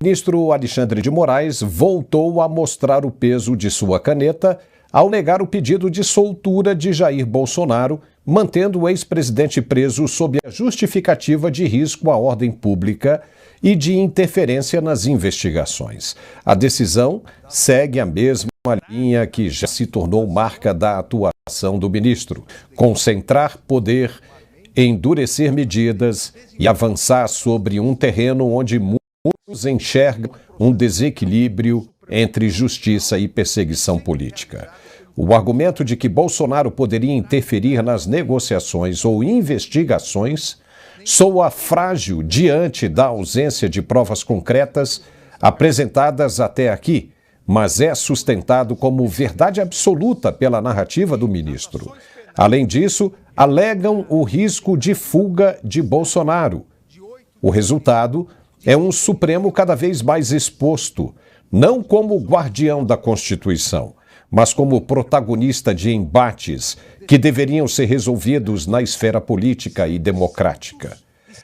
O ministro Alexandre de Moraes voltou a mostrar o peso de sua caneta ao negar o pedido de soltura de Jair Bolsonaro, mantendo o ex-presidente preso sob a justificativa de risco à ordem pública e de interferência nas investigações. A decisão segue a mesma linha que já se tornou marca da atuação do ministro: concentrar poder, endurecer medidas e avançar sobre um terreno onde muitos enxergam um desequilíbrio entre justiça e perseguição política. O argumento de que Bolsonaro poderia interferir nas negociações ou investigações soa frágil diante da ausência de provas concretas apresentadas até aqui, mas é sustentado como verdade absoluta pela narrativa do ministro. Além disso, alegam o risco de fuga de Bolsonaro. O resultado é um Supremo cada vez mais exposto, não como guardião da Constituição, mas como protagonista de embates que deveriam ser resolvidos na esfera política e democrática.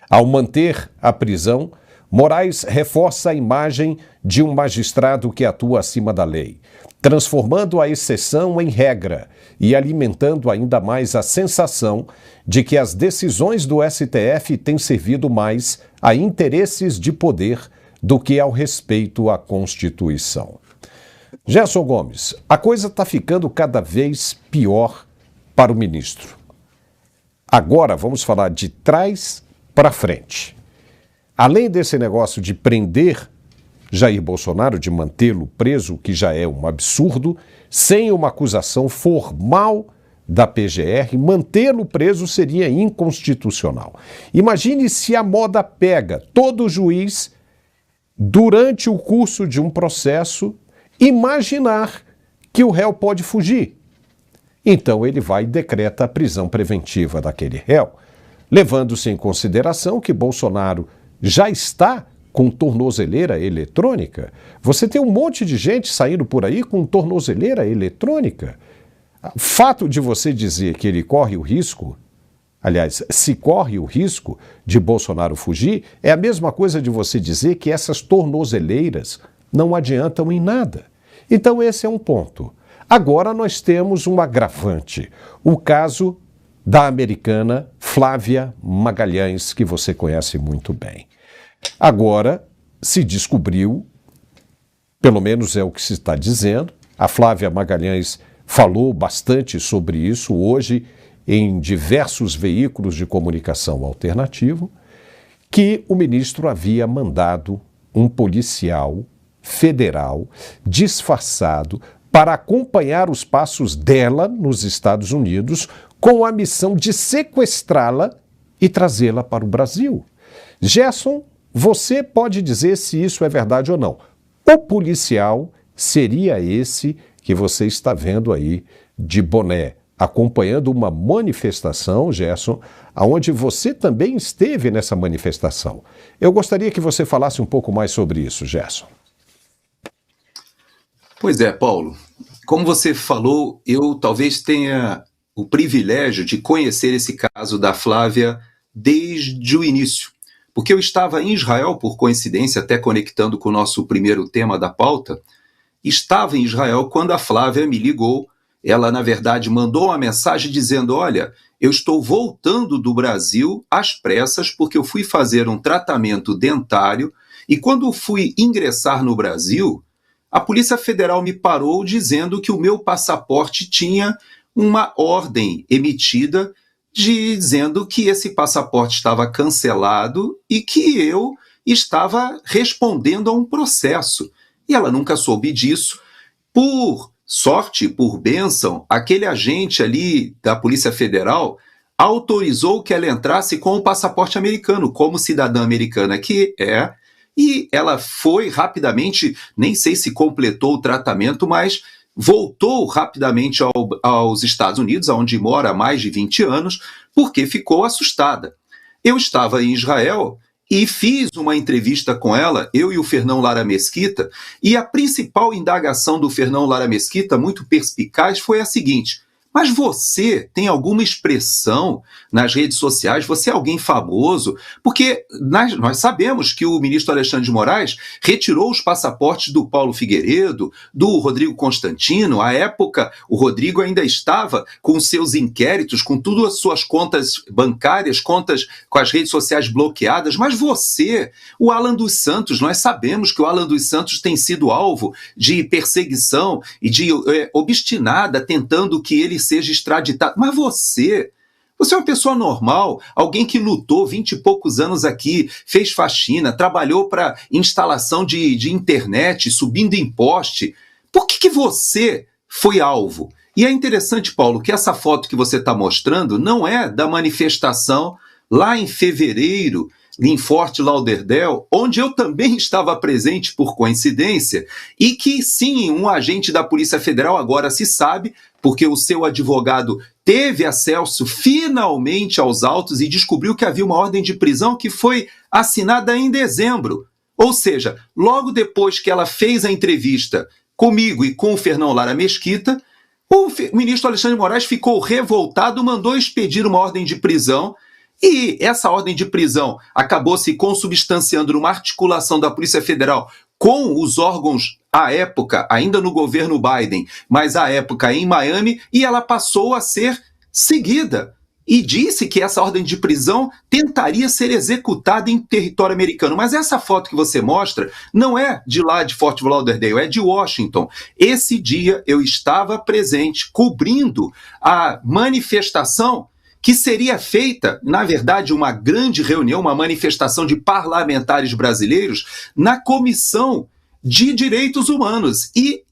Ao manter a prisão, Moraes reforça a imagem de um magistrado que atua acima da lei, transformando a exceção em regra e alimentando ainda mais a sensação de que as decisões do STF têm servido mais a interesses de poder do que ao respeito à Constituição. Gerson Gomes, a coisa está ficando cada vez pior para o ministro. Agora vamos falar de trás para frente. Além desse negócio de prender Jair Bolsonaro, de mantê-lo preso, que já é um absurdo, sem uma acusação formal da PGR, mantê-lo preso seria inconstitucional. Imagine se a moda pega todo juiz, durante o curso de um processo, imaginar que o réu pode fugir. Então ele vai e decreta a prisão preventiva daquele réu, levando-se em consideração que Bolsonaro já está com tornozeleira eletrônica. Você tem um monte de gente saindo por aí com tornozeleira eletrônica. O fato de você dizer que ele corre o risco, aliás, se corre o risco de Bolsonaro fugir, é a mesma coisa de você dizer que essas tornozeleiras não adiantam em nada. Então esse é um ponto. Agora nós temos um agravante, o caso da americana Flávia Magalhães, que você conhece muito bem. Agora se descobriu, pelo menos é o que se está dizendo, a Flávia Magalhães falou bastante sobre isso hoje em diversos veículos de comunicação alternativo, que o ministro havia mandado um policial federal disfarçado para acompanhar os passos dela nos Estados Unidos com a missão de sequestrá-la e trazê-la para o Brasil. Gerson, você pode dizer se isso é verdade ou não. O policial seria esse que você está vendo aí de boné, acompanhando uma manifestação, Gerson, onde você também esteve nessa manifestação. Eu gostaria que você falasse um pouco mais sobre isso, Gerson. Pois é, Paulo. Como você falou, eu talvez tenha o privilégio de conhecer esse caso da Flávia desde o início, porque eu estava em Israel, por coincidência, até conectando com o nosso primeiro tema da pauta, estava em Israel quando a Flávia me ligou. Ela, na verdade, mandou uma mensagem dizendo: olha, eu estou voltando do Brasil às pressas porque eu fui fazer um tratamento dentário e quando fui ingressar no Brasil, a Polícia Federal me parou dizendo que o meu passaporte tinha uma ordem emitida dizendo que esse passaporte estava cancelado e que eu estava respondendo a um processo. E ela nunca soube disso. Por sorte, por bênção, aquele agente ali da Polícia Federal autorizou que ela entrasse com o passaporte americano, como cidadã americana que é, e ela foi rapidamente, nem sei se completou o tratamento, mas voltou rapidamente aos Estados Unidos, onde mora há mais de 20 anos, porque ficou assustada. Eu estava em Israel e fiz uma entrevista com ela, eu e o Fernão Lara Mesquita, e a principal indagação do Fernão Lara Mesquita, muito perspicaz, foi a seguinte: Mas você tem alguma expressão nas redes sociais? Você é alguém famoso? Porque nós sabemos que o ministro Alexandre de Moraes retirou os passaportes do Paulo Figueiredo, do Rodrigo Constantino. À época, o Rodrigo ainda estava com seus inquéritos, com todas as suas contas bancárias, contas com as redes sociais bloqueadas. Mas você, o Alan dos Santos, nós sabemos que o Alan dos Santos tem sido alvo de perseguição e de obstinada, tentando que ele seja extraditado. Mas você é uma pessoa normal, alguém que lutou 20 e poucos anos aqui, fez faxina, trabalhou para instalação de internet, subindo em poste. Por que você foi alvo? E é interessante, Paulo, que essa foto que você está mostrando não é da manifestação lá em fevereiro, em Fort Lauderdale, onde eu também estava presente por coincidência, e que sim, um agente da Polícia Federal, agora se sabe, porque o seu advogado teve acesso finalmente aos autos e descobriu que havia uma ordem de prisão que foi assinada em dezembro. Ou seja, logo depois que ela fez a entrevista comigo e com o Fernão Lara Mesquita, o ministro Alexandre de Moraes ficou revoltado, mandou expedir uma ordem de prisão. E essa ordem de prisão acabou se consubstanciando numa articulação da Polícia Federal com os órgãos, à época, ainda no governo Biden, mas à época em Miami, e ela passou a ser seguida. E disse que essa ordem de prisão tentaria ser executada em território americano. Mas essa foto que você mostra não é de lá de Fort Lauderdale, é de Washington. Esse dia eu estava presente, cobrindo a manifestação que seria feita, na verdade, uma grande reunião, uma manifestação de parlamentares brasileiros na Comissão de Direitos Humanos. E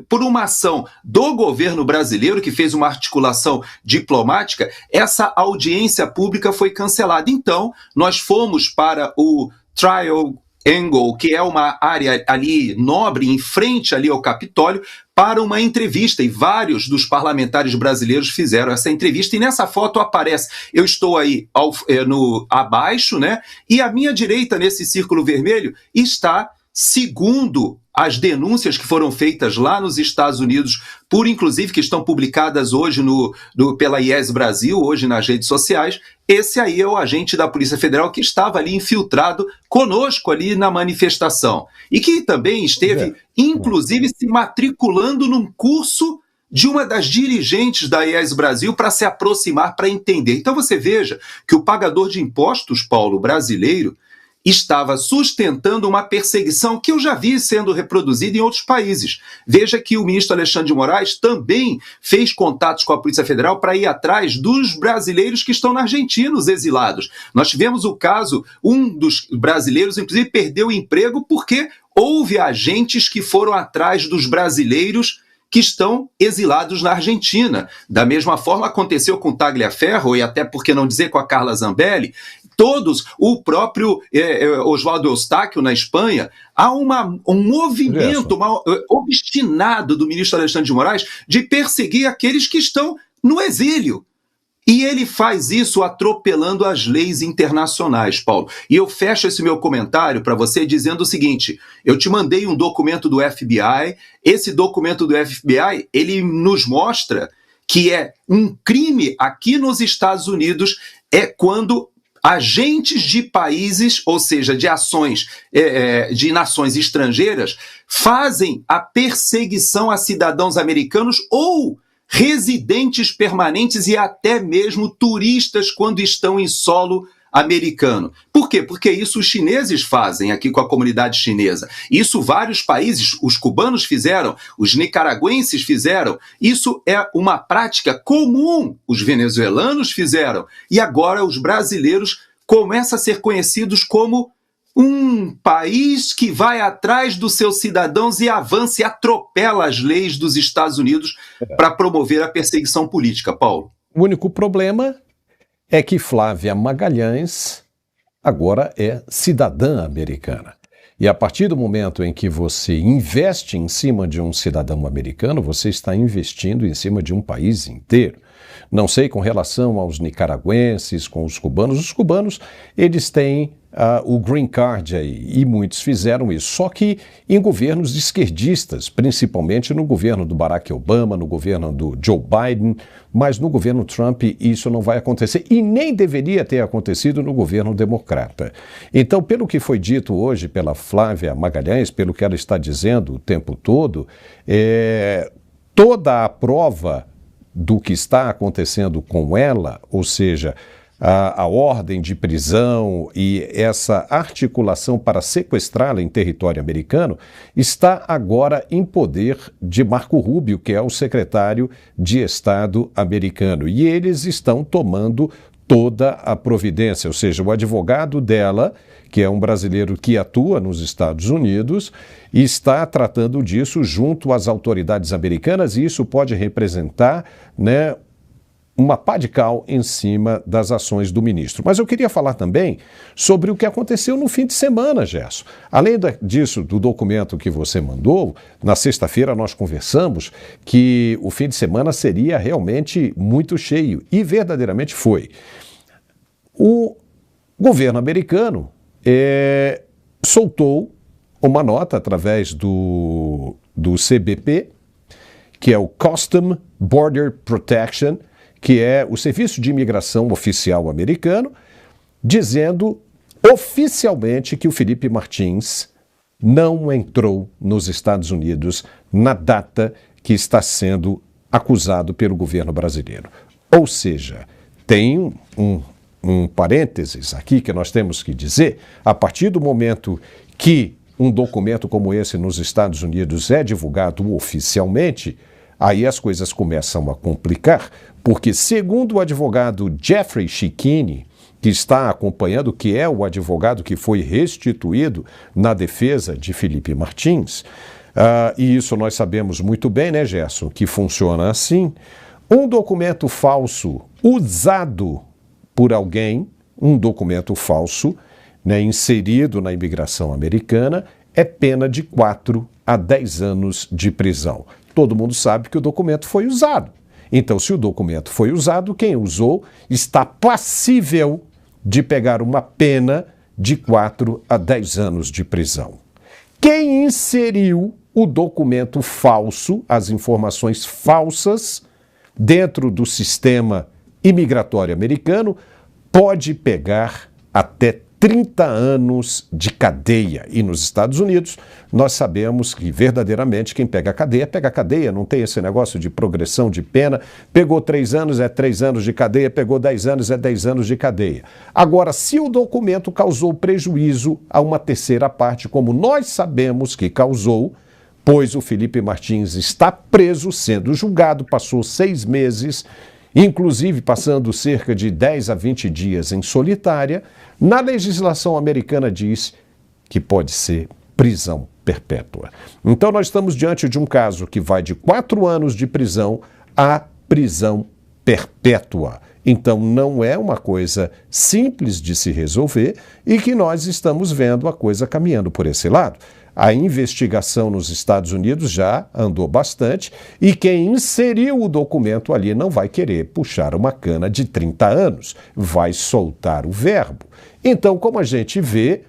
por uma ação do governo brasileiro, que fez uma articulação diplomática, essa audiência pública foi cancelada. Então, nós fomos para o Triangle, que é uma área ali nobre, em frente ali ao Capitólio, para uma entrevista, e vários dos parlamentares brasileiros fizeram essa entrevista, e nessa foto aparece, eu estou aí abaixo, né? E à minha direita, nesse círculo vermelho, está, segundo as denúncias que foram feitas lá nos Estados Unidos, inclusive que estão publicadas hoje pela IES Brasil, hoje nas redes sociais, esse aí é o agente da Polícia Federal que estava ali infiltrado conosco ali na manifestação. E que também esteve, inclusive, se matriculando num curso de uma das dirigentes da IES Brasil para se aproximar, para entender. Então você veja que o pagador de impostos, Paulo, brasileiro, estava sustentando uma perseguição que eu já vi sendo reproduzida em outros países. Veja que o ministro Alexandre de Moraes também fez contatos com a Polícia Federal para ir atrás dos brasileiros que estão na Argentina, os exilados. Nós tivemos o caso, um dos brasileiros, inclusive, perdeu o emprego porque houve agentes que foram atrás dos brasileiros que estão exilados na Argentina. Da mesma forma aconteceu com Tagliaferro, e até por que não dizer com a Carla Zambelli, o próprio Oswaldo Eustáquio na Espanha, há um movimento obstinado do ministro Alexandre de Moraes de perseguir aqueles que estão no exílio. E ele faz isso atropelando as leis internacionais, Paulo. E eu fecho esse meu comentário para você dizendo o seguinte: eu te mandei um documento do FBI, esse documento do FBI, ele nos mostra que é um crime aqui nos Estados Unidos, é quando agentes de países, ou seja, de ações de nações estrangeiras, fazem a perseguição a cidadãos americanos ou residentes permanentes e até mesmo turistas quando estão em solo americano. Por quê? Porque isso os chineses fazem aqui com a comunidade chinesa. Isso vários países, os cubanos fizeram, os nicaragüenses fizeram. Isso é uma prática comum. Os venezuelanos fizeram. E agora os brasileiros começam a ser conhecidos como um país que vai atrás dos seus cidadãos e avança e atropela as leis dos Estados Unidos para promover a perseguição política, Paulo. O único problema é que Flávia Magalhães agora é cidadã americana. E a partir do momento em que você investe em cima de um cidadão americano, você está investindo em cima de um país inteiro. Não sei com relação aos nicaragüenses, com os cubanos. Os cubanos, eles têm o green card aí, e muitos fizeram isso, só que em governos esquerdistas, principalmente no governo do Barack Obama, no governo do Joe Biden, mas no governo Trump isso não vai acontecer e nem deveria ter acontecido no governo democrata. Então, pelo que foi dito hoje pela Flávia Magalhães, pelo que ela está dizendo o tempo todo, toda a prova do que está acontecendo com ela, ou seja, a ordem de prisão e essa articulação para sequestrá-la em território americano, está agora em poder de Marco Rubio, que é o secretário de Estado americano. E eles estão tomando toda a providência, ou seja, o advogado dela, que é um brasileiro que atua nos Estados Unidos, está tratando disso junto às autoridades americanas, e isso pode representar, uma pá de cal em cima das ações do ministro. Mas eu queria falar também sobre o que aconteceu no fim de semana, Gerson. Além disso, do documento que você mandou, na sexta-feira nós conversamos que o fim de semana seria realmente muito cheio, e verdadeiramente foi. O governo americano soltou uma nota através do CBP, que é o Custom Border Protection, que é o Serviço de Imigração Oficial americano, dizendo oficialmente que o Felipe Martins não entrou nos Estados Unidos na data que está sendo acusado pelo governo brasileiro. Ou seja, tem um parênteses aqui que nós temos que dizer, a partir do momento que um documento como esse nos Estados Unidos é divulgado oficialmente, aí as coisas começam a complicar, porque segundo o advogado Jeffrey Schickini, que está acompanhando, que é o advogado que foi restituído na defesa de Felipe Martins, e isso nós sabemos muito bem, né, Gerson, que funciona assim, um documento falso usado por alguém, um documento falso, inserido na imigração americana, é pena de 4 a 10 anos de prisão. Todo mundo sabe que o documento foi usado. Então, se o documento foi usado, quem usou está passível de pegar uma pena de 4 a 10 anos de prisão. Quem inseriu o documento falso, as informações falsas, dentro do sistema imigratório americano, pode pegar até 30 anos de cadeia. E nos Estados Unidos, nós sabemos que verdadeiramente quem pega cadeia, não tem esse negócio de progressão de pena. Pegou 3 anos, é 3 anos de cadeia, pegou 10 anos, é 10 anos de cadeia. Agora, se o documento causou prejuízo a uma terceira parte, como nós sabemos que causou, pois o Felipe Martins está preso, sendo julgado, passou 6 meses, inclusive passando cerca de 10 a 20 dias em solitária, na legislação americana diz que pode ser prisão perpétua. Então nós estamos diante de um caso que vai de 4 anos de prisão a prisão perpétua. Então não é uma coisa simples de se resolver e que nós estamos vendo a coisa caminhando por esse lado. A investigação nos Estados Unidos já andou bastante e quem inseriu o documento ali não vai querer puxar uma cana de 30 anos, vai soltar o verbo. Então, como a gente vê,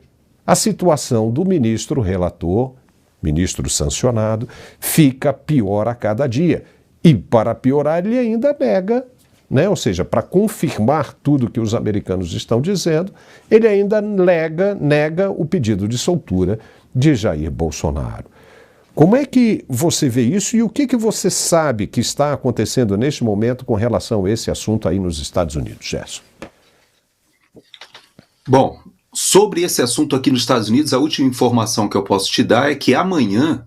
a situação do ministro relator, ministro sancionado, fica pior a cada dia. E para piorar, ele ainda nega, ou seja, para confirmar tudo que os americanos estão dizendo, ele ainda nega o pedido de soltura de Jair Bolsonaro. Como é que você vê isso e o que você sabe que está acontecendo neste momento com relação a esse assunto aí nos Estados Unidos, Gerson? Bom, sobre esse assunto aqui nos Estados Unidos, a última informação que eu posso te dar é que amanhã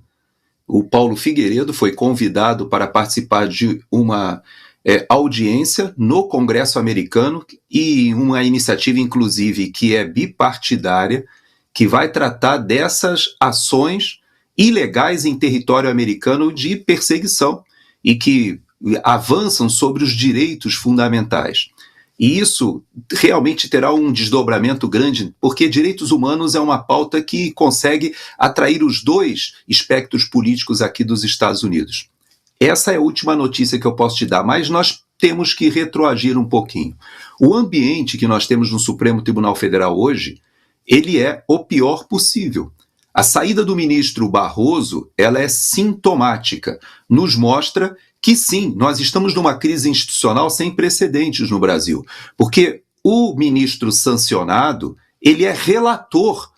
o Paulo Figueiredo foi convidado para participar de uma audiência no Congresso americano e uma iniciativa, inclusive, que é bipartidária, que vai tratar dessas ações ilegais em território americano de perseguição e que avançam sobre os direitos fundamentais. E isso realmente terá um desdobramento grande, porque direitos humanos é uma pauta que consegue atrair os dois espectros políticos aqui dos Estados Unidos. Essa é a última notícia que eu posso te dar, mas nós temos que retroagir um pouquinho. O ambiente que nós temos no Supremo Tribunal Federal hoje ele é o pior possível. A saída do ministro Barroso, ela é sintomática, nos mostra que sim, nós estamos numa crise institucional sem precedentes no Brasil, porque o ministro sancionado, ele é relator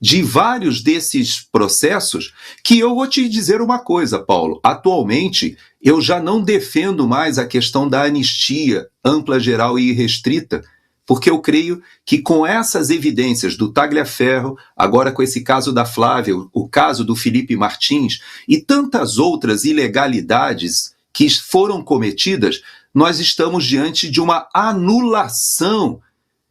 de vários desses processos que eu vou te dizer uma coisa, Paulo, atualmente eu já não defendo mais a questão da anistia ampla, geral e irrestrita, porque eu creio que com essas evidências do Tagliaferro, agora com esse caso da Flávia, o caso do Felipe Martins e tantas outras ilegalidades que foram cometidas, nós estamos diante de uma anulação,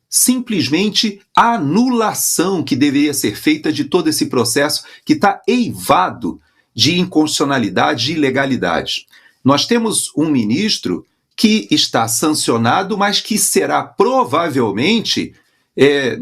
simplesmente anulação que deveria ser feita de todo esse processo que está eivado de inconstitucionalidade e ilegalidade. Nós temos um ministro que está sancionado, mas que será provavelmente,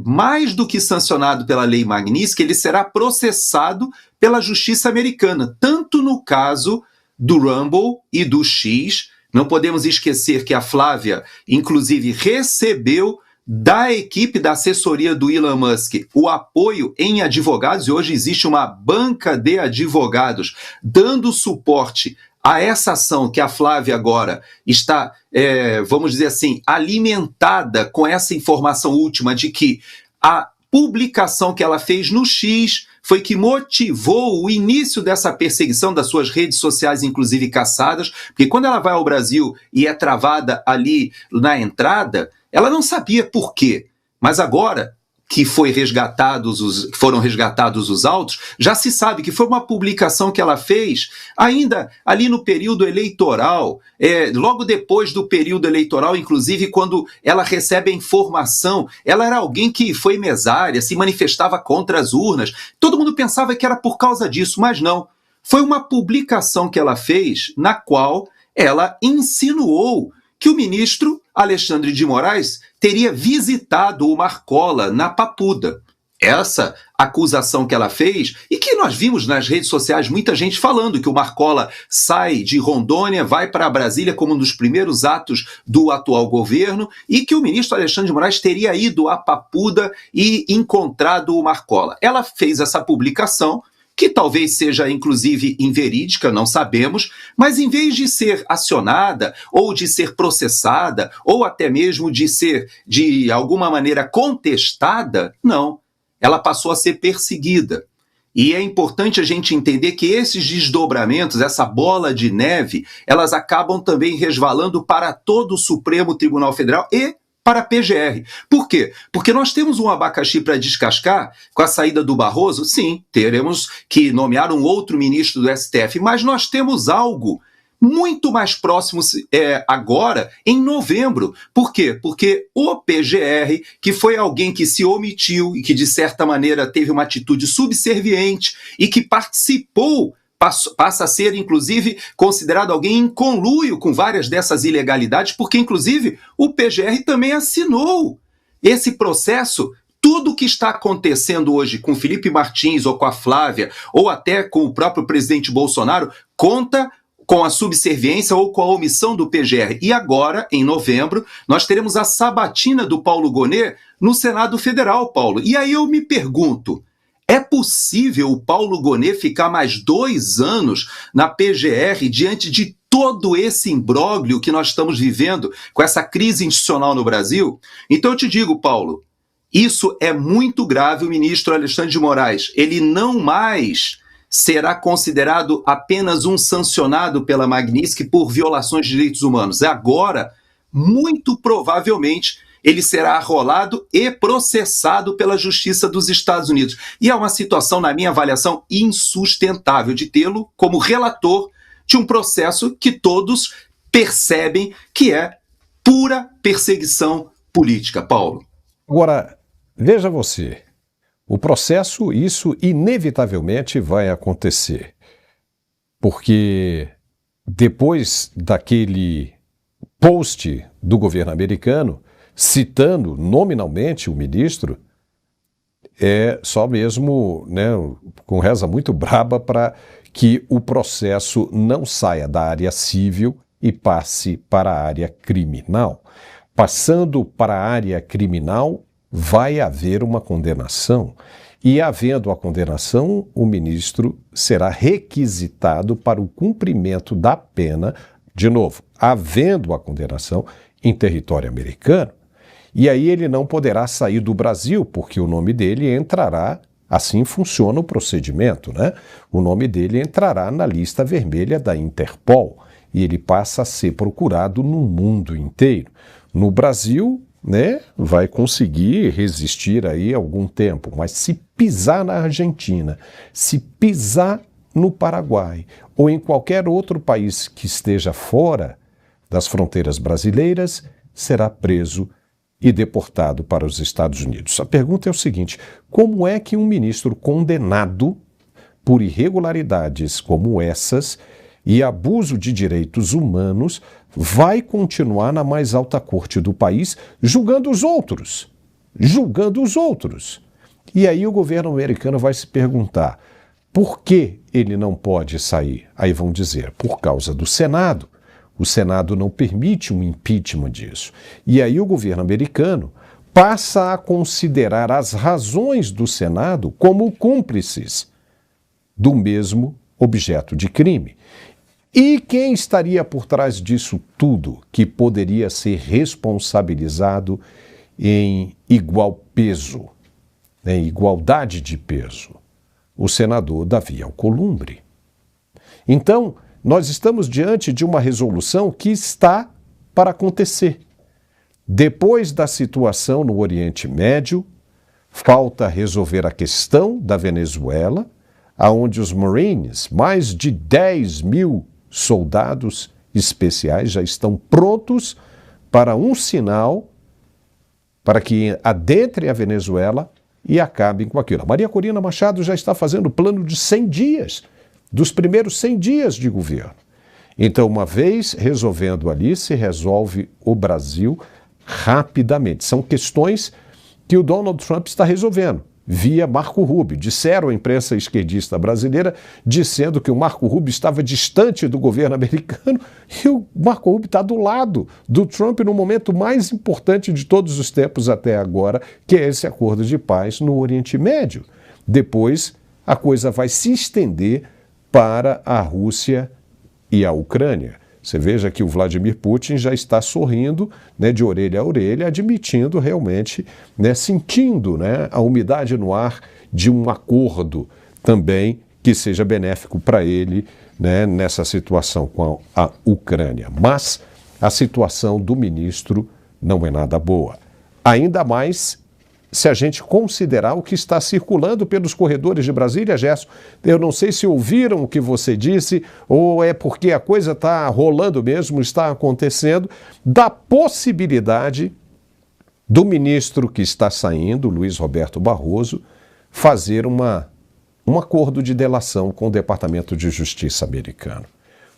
mais do que sancionado pela Lei Magnitsky, ele será processado pela justiça americana, tanto no caso do Rumble e do X. Não podemos esquecer que a Flávia, inclusive, recebeu da equipe da assessoria do Elon Musk o apoio em advogados, e hoje existe uma banca de advogados dando suporte a essa ação que a Flávia agora está, vamos dizer assim, alimentada com essa informação última de que a publicação que ela fez no X foi que motivou o início dessa perseguição das suas redes sociais, inclusive caçadas, porque quando ela vai ao Brasil e é travada ali na entrada, ela não sabia por quê, mas agora que foram resgatados os autos, já se sabe que foi uma publicação que ela fez ainda ali no período eleitoral, logo depois do período eleitoral, inclusive quando ela recebe a informação, ela era alguém que foi mesária, se manifestava contra as urnas, todo mundo pensava que era por causa disso, mas não. Foi uma publicação que ela fez na qual ela insinuou que o ministro Alexandre de Moraes teria visitado o Marcola na Papuda. Essa acusação que ela fez, e que nós vimos nas redes sociais muita gente falando que o Marcola sai de Rondônia, vai para Brasília como um dos primeiros atos do atual governo, e que o ministro Alexandre de Moraes teria ido a Papuda e encontrado o Marcola. Ela fez essa publicação, que talvez seja inclusive inverídica, não sabemos, mas em vez de ser acionada, ou de ser processada, ou até mesmo de ser, de alguma maneira, contestada, não. Ela passou a ser perseguida. E é importante a gente entender que esses desdobramentos, essa bola de neve, elas acabam também resvalando para todo o Supremo Tribunal Federal e para a PGR. Por quê? Porque nós temos um abacaxi para descascar com a saída do Barroso. Sim, teremos que nomear um outro ministro do STF, mas nós temos algo muito mais próximo agora, em novembro. Por quê? Porque o PGR, que foi alguém que se omitiu e que, de certa maneira, teve uma atitude subserviente e que participou, passa a ser, inclusive, considerado alguém em conluio com várias dessas ilegalidades, porque, inclusive, o PGR também assinou esse processo. Tudo o que está acontecendo hoje com Felipe Martins ou com a Flávia, ou até com o próprio presidente Bolsonaro, conta com a subserviência ou com a omissão do PGR. E agora, em novembro, nós teremos a sabatina do Paulo Gonet no Senado Federal, Paulo. E aí eu me pergunto, é possível o Paulo Gonet ficar mais 2 anos na PGR diante de todo esse imbróglio que nós estamos vivendo com essa crise institucional no Brasil? Então eu te digo, Paulo, isso é muito grave. O ministro Alexandre de Moraes, ele não mais será considerado apenas um sancionado pela Magnitsky por violações de direitos humanos. Agora, muito provavelmente, ele será arrolado e processado pela Justiça dos Estados Unidos. E é uma situação, na minha avaliação, insustentável de tê-lo como relator de um processo que todos percebem que é pura perseguição política. Paulo. Agora, veja você, o processo, isso inevitavelmente vai acontecer, porque depois daquele post do governo americano, citando nominalmente o ministro, é só mesmo, né, com reza muito braba para que o processo não saia da área civil e passe para a área criminal. Passando para a área criminal, vai haver uma condenação. E, havendo a condenação, o ministro será requisitado para o cumprimento da pena, de novo, havendo a condenação em território americano. E aí ele não poderá sair do Brasil, porque o nome dele entrará, assim funciona o procedimento, né? O nome dele entrará na lista vermelha da Interpol e ele passa a ser procurado no mundo inteiro. No Brasil, né, vai conseguir resistir aí algum tempo, mas se pisar na Argentina, se pisar no Paraguai ou em qualquer outro país que esteja fora das fronteiras brasileiras, será preso e deportado para os Estados Unidos. A pergunta é o seguinte: como é que um ministro condenado por irregularidades como essas e abuso de direitos humanos vai continuar na mais alta corte do país julgando os outros? Julgando os outros. E aí o governo americano vai se perguntar: por que ele não pode sair? Aí vão dizer: por causa do Senado. O Senado não permite um impeachment disso. E aí o governo americano passa a considerar as razões do Senado como cúmplices do mesmo objeto de crime. E quem estaria por trás disso tudo que poderia ser responsabilizado em igual peso, em igualdade de peso? O senador Davi Alcolumbre. Então, nós estamos diante de uma resolução que está para acontecer. Depois da situação no Oriente Médio, falta resolver a questão da Venezuela, onde os Marines, mais de 10 mil soldados especiais, já estão prontos para um sinal para que adentrem a Venezuela e acabem com aquilo. A Maria Corina Machado já está fazendo o plano de 100 dias, dos primeiros 100 dias de governo. Então, uma vez resolvendo ali, se resolve o Brasil rapidamente. São questões que o Donald Trump está resolvendo via Marco Rubio. Disseram à imprensa esquerdista brasileira, dizendo que o Marco Rubio estava distante do governo americano, e o Marco Rubio está do lado do Trump no momento mais importante de todos os tempos até agora, que é esse acordo de paz no Oriente Médio. Depois, a coisa vai se estender para a Rússia e a Ucrânia. Você veja que o Vladimir Putin já está sorrindo, né, de orelha a orelha, admitindo realmente, né, sentindo, né, a umidade no ar de um acordo também que seja benéfico para ele, né, nessa situação com a Ucrânia. Mas a situação do ministro não é nada boa. Ainda mais se a gente considerar o que está circulando pelos corredores de Brasília, Gerson. Eu não sei se ouviram o que você disse, ou é porque a coisa está rolando mesmo, está acontecendo, da possibilidade do ministro que está saindo, Luiz Roberto Barroso, fazer um acordo de delação com o Departamento de Justiça americano.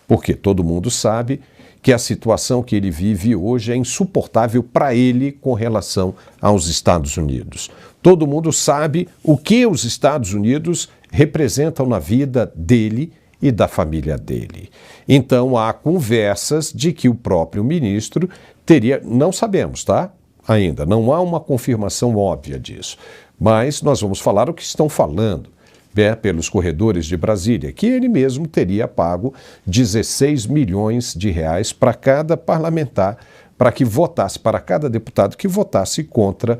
Porque todo mundo sabe que a situação que ele vive hoje é insuportável para ele com relação aos Estados Unidos. Todo mundo sabe o que os Estados Unidos representam na vida dele e da família dele. Então há conversas de que o próprio ministro teria, não sabemos, tá? Ainda não há uma confirmação óbvia disso, mas nós vamos falar o que estão falando, né, pelos corredores de Brasília, que ele mesmo teria pago 16 milhões de reais para cada parlamentar, para que votasse, para cada deputado que votasse contra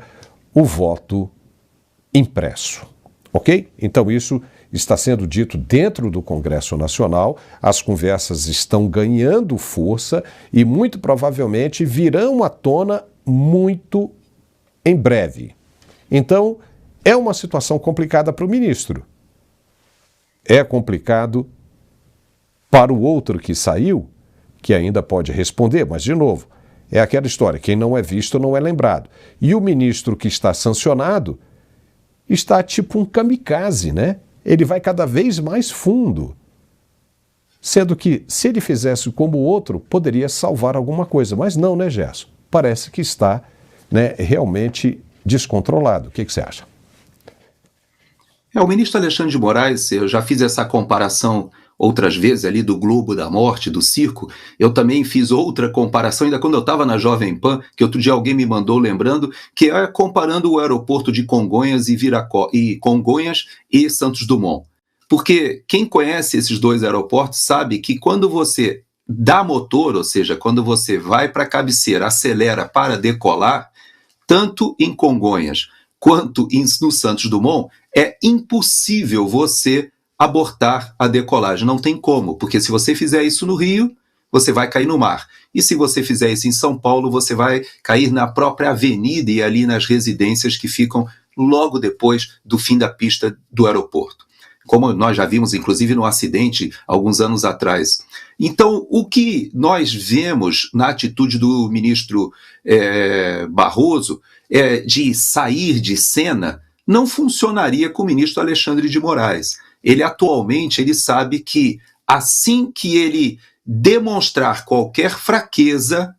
o voto impresso. Ok? Então isso está sendo dito dentro do Congresso Nacional, as conversas estão ganhando força e muito provavelmente virão à tona muito em breve. Então, é uma situação complicada para o ministro. É complicado para o outro que saiu, que ainda pode responder, mas, de novo, é aquela história, quem não é visto não é lembrado. E o ministro que está sancionado está tipo um kamikaze, né? Ele vai cada vez mais fundo. Sendo que, se ele fizesse como o outro, poderia salvar alguma coisa. Mas não, né, Gerson? Parece que está, né, realmente descontrolado. O que você acha? O ministro Alexandre de Moraes, eu já fiz essa comparação outras vezes ali do Globo da Morte, do circo, eu também fiz outra comparação, ainda quando eu estava na Jovem Pan, que outro dia alguém me mandou lembrando, que é comparando o aeroporto de Congonhas e Congonhas e Santos Dumont. Porque quem conhece esses dois aeroportos sabe que quando você dá motor, ou seja, quando você vai para a cabeceira, acelera para decolar, tanto em Congonhas quanto no Santos Dumont, é impossível você abortar a decolagem. Não tem como, porque se você fizer isso no Rio, você vai cair no mar. E se você fizer isso em São Paulo, você vai cair na própria avenida e ali nas residências que ficam logo depois do fim da pista do aeroporto. Como nós já vimos, inclusive, no acidente alguns anos atrás. Então, o que nós vemos na atitude do ministro Barroso de sair de cena não funcionaria com o ministro Alexandre de Moraes. Ele atualmente ele sabe que assim que ele demonstrar qualquer fraqueza,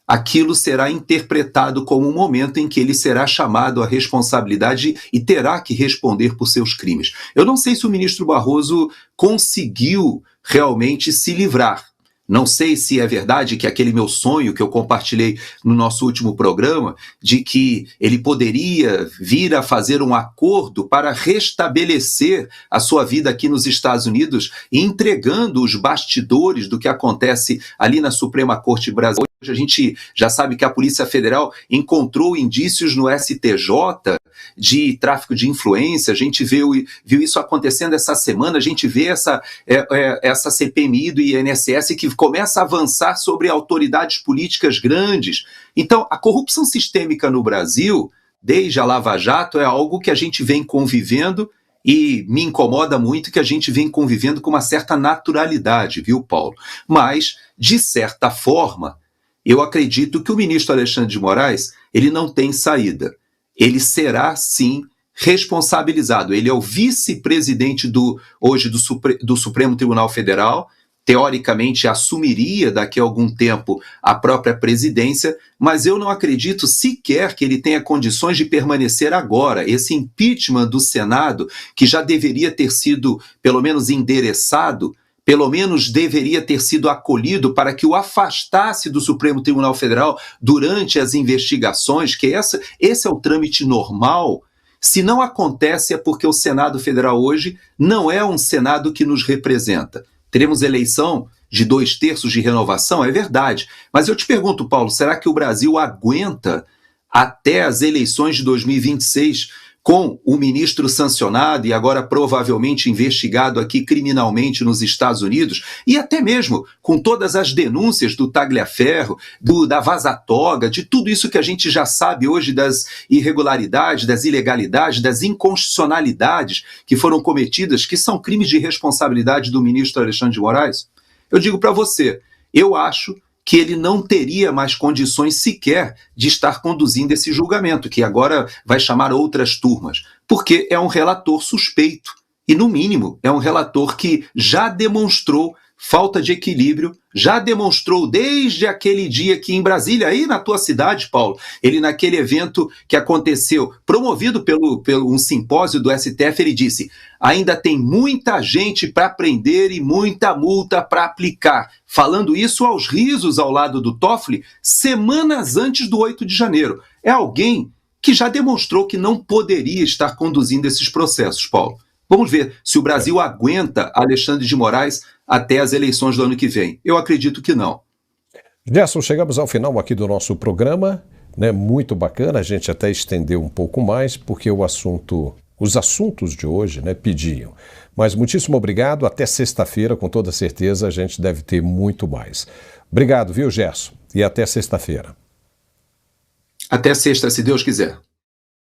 aquilo será interpretado como um momento em que ele será chamado à responsabilidade e terá que responder por seus crimes. Eu não sei se o ministro Barroso conseguiu realmente se livrar. Não sei se é verdade que aquele meu sonho que eu compartilhei no nosso último programa, de que ele poderia vir a fazer um acordo para restabelecer a sua vida aqui nos Estados Unidos, entregando os bastidores do que acontece ali na Suprema Corte Brasileira. Hoje a gente já sabe que a Polícia Federal encontrou indícios no STJ de tráfico de influência, a gente viu isso acontecendo essa semana, a gente vê essa CPMI do INSS que começa a avançar sobre autoridades políticas grandes. Então, a corrupção sistêmica no Brasil, desde a Lava Jato, é algo que a gente vem convivendo e me incomoda muito que a gente vem convivendo com uma certa naturalidade, viu, Paulo? Mas, de certa forma, eu acredito que o ministro Alexandre de Moraes, ele não tem saída. Ele será, sim, responsabilizado. Ele é o vice-presidente hoje do Supremo Tribunal Federal, teoricamente assumiria daqui a algum tempo a própria presidência, mas eu não acredito sequer que ele tenha condições de permanecer agora. Esse impeachment do Senado, que já deveria ter sido, pelo menos, endereçado, pelo menos deveria ter sido acolhido para que o afastasse do Supremo Tribunal Federal durante as investigações, que esse é o trâmite normal. Se não acontece é porque o Senado Federal hoje não é um Senado que nos representa. Teremos eleição de 2/3 de renovação, é verdade. Mas eu te pergunto, Paulo, será que o Brasil aguenta até as eleições de 2026 com o ministro sancionado e agora provavelmente investigado aqui criminalmente nos Estados Unidos, e até mesmo com todas as denúncias do Tagliaferro, da Vaza Toga, de tudo isso que a gente já sabe hoje das irregularidades, das ilegalidades, das inconstitucionalidades que foram cometidas, que são crimes de responsabilidade do ministro Alexandre de Moraes? Eu digo para você, eu acho que ele não teria mais condições sequer de estar conduzindo esse julgamento, que agora vai chamar outras turmas, porque é um relator suspeito. E, no mínimo, é um relator que já demonstrou falta de equilíbrio, já demonstrou desde aquele dia que em Brasília, aí na tua cidade, Paulo, ele naquele evento que aconteceu, promovido pelo um simpósio do STF, ele disse, ainda tem muita gente para prender e muita multa para aplicar, falando isso aos risos ao lado do Toffoli, semanas antes do 8 de janeiro. É alguém que já demonstrou que não poderia estar conduzindo esses processos, Paulo. Vamos ver se o Brasil aguenta Alexandre de Moraes até as eleições do ano que vem. Eu acredito que não. Gerson, chegamos ao final aqui do nosso programa, né? Muito bacana, a gente até estendeu um pouco mais, porque os assuntos de hoje, né, pediam. Mas muitíssimo obrigado, até sexta-feira, com toda certeza a gente deve ter muito mais. Obrigado, viu, Gerson? E até sexta-feira. Até sexta, se Deus quiser.